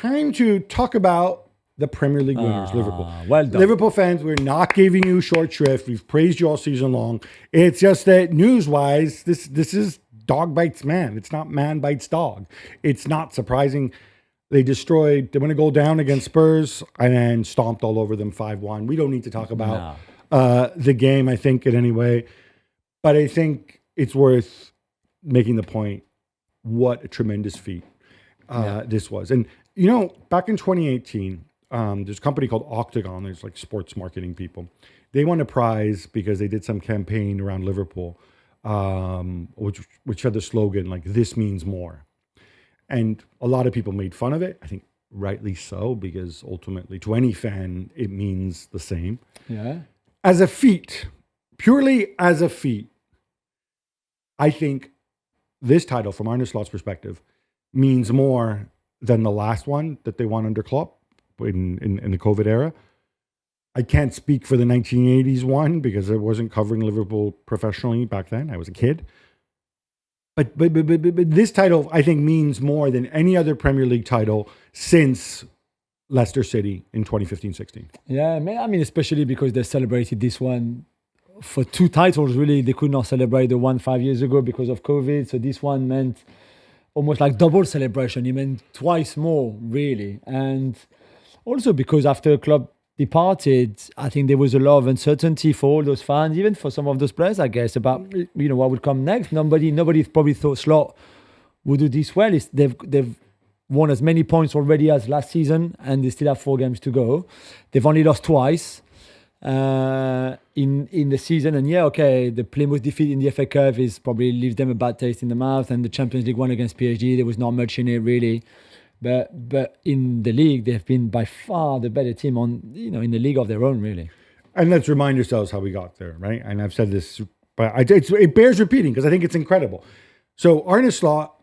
time to talk about the Premier League winners, Liverpool. Well done. Liverpool fans, we're not giving you short shrift. We've praised you all season long. It's just that news-wise, this is dog bites man. It's not man bites dog. It's not surprising. They went to go down against Spurs and then stomped all over them 5-1. We don't need to talk about the game, I think, in any way. But I think it's worth making the point what a tremendous feat this was. And, back in 2018, there's a company called Octagon. There's like sports marketing people. They won a prize because they did some campaign around Liverpool, which had the slogan, like, "This means more." And a lot of people made fun of it. I think rightly so, because ultimately to any fan, it means the same. Yeah. As a feat, purely as a feat, I think this title, from Arne Slot's perspective, means more than the last one that they won under Klopp in the COVID era. I can't speak for the 1980s one because I wasn't covering Liverpool professionally back then. I was a kid. But this title, I think, means more than any other Premier League title since Leicester City in 2015-16. Yeah, I mean, especially because they celebrated this one for 2 titles, really. They could not celebrate the one 5 years ago because of COVID. So this one meant almost like double celebration. It meant twice more, really. And also because after Klopp departed, I think there was a lot of uncertainty for all those fans, even for some of those players, I guess, about what would come next. Nobody probably thought Slot would do this well. They've won as many points already as last season, and they still have 4 games to go. They've only lost twice in the season, and the Plymouth defeat in the FA Cup is probably leaves them a bad taste in the mouth, and the Champions League one against PSG, there was not much in it really. But in the league, they've been by far the better team in the league of their own, really. And let's remind ourselves how we got there, right? And I've said this, but it bears repeating because I think it's incredible. So Arne Slot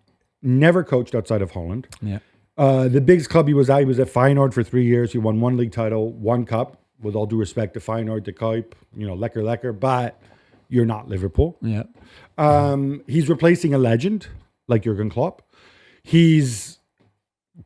never coached outside of Holland. Yeah. The biggest club he was at Feyenoord for 3 years. He won 1 league title, 1 cup. With all due respect to Feyenoord, De Kuip, lekker, but you're not Liverpool. Yeah. He's replacing a legend like Jurgen Klopp. He's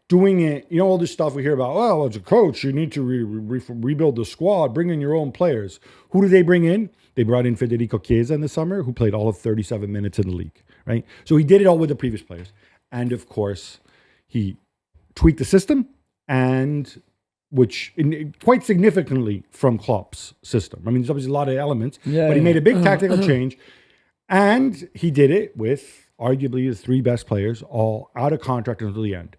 doing it, all this stuff we hear about, well, as a coach, you need to rebuild the squad, bring in your own players. Who do they bring in? They brought in Federico Chiesa in the summer, who played all of 37 minutes in the league, right? So he did it all with the previous players. And of course, he tweaked the system, and quite significantly from Klopp's system. I mean, there's obviously a lot of elements, but he made a big tactical change. And he did it with arguably the 3 best players, all out of contract until the end.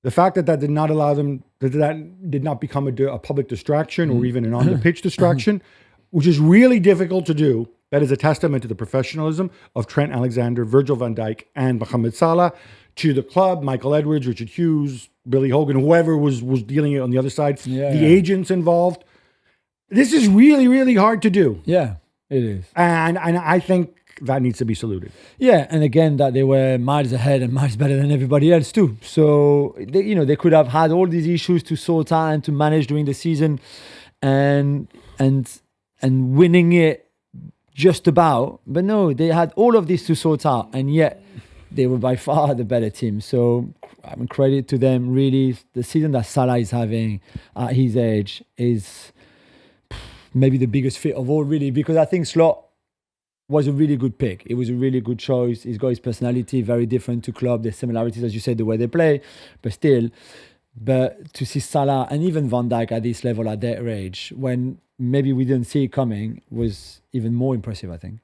The fact that did not allow them, that did not become a public distraction or even an on-the-pitch distraction, which is really difficult to do. That is a testament to the professionalism of Trent Alexander, Virgil van Dijk, and Mohamed Salah, to the club, Michael Edwards, Richard Hughes, Billy Hogan, whoever was dealing it on the other side, the agents involved. This is really, really hard to do. Yeah, it is. And I think that needs to be saluted. Yeah, and again, that they were miles ahead and miles better than everybody else too. So they could have had all these issues to sort out and to manage during the season, and winning it just about. But no, they had all of this to sort out, and yet they were by far the better team. So I mean, credit to them. Really, the season that Salah is having at his age is maybe the biggest fit of all, really, because I think Slot was a really good pick. It was a really good choice. He's got his personality, very different to Klopp. There's similarities, as you said, the way they play, but still. But to see Salah and even Van Dijk at this level at their age, when maybe we didn't see it coming, was even more impressive, I think.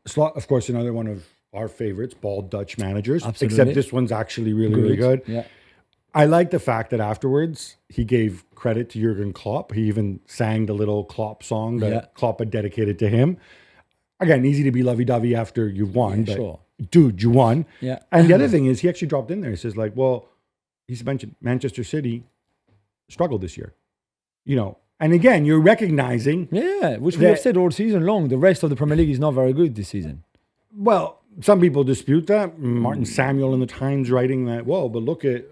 Slot, of course, another one of our favorites, bald Dutch managers. Absolutely. Except this one's actually really good. Yeah. I like the fact that afterwards he gave credit to Jurgen Klopp. He even sang the little Klopp song that Klopp had dedicated to him. Again, easy to be lovey-dovey after you've won, but sure. Dude, you won. Yeah. And the other thing is he actually dropped in there. He says he's mentioned Manchester City struggled this year. And again, you're recognizing... Yeah, which we have said all season long. The rest of the Premier League is not very good this season. Well, some people dispute that. Martin Samuel in the Times writing that, but look at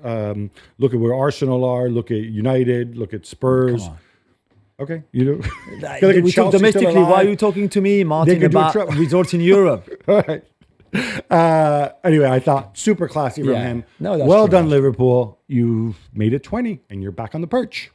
where Arsenal are, look at United, look at Spurs. Come on. Okay, we talk domestically. Why are you talking to me, Martin, about results in Europe? All right. Anyway, I thought super classy from Yeah. him. No, that's well true. done, Liverpool. You've made it 20 and you're back on the perch.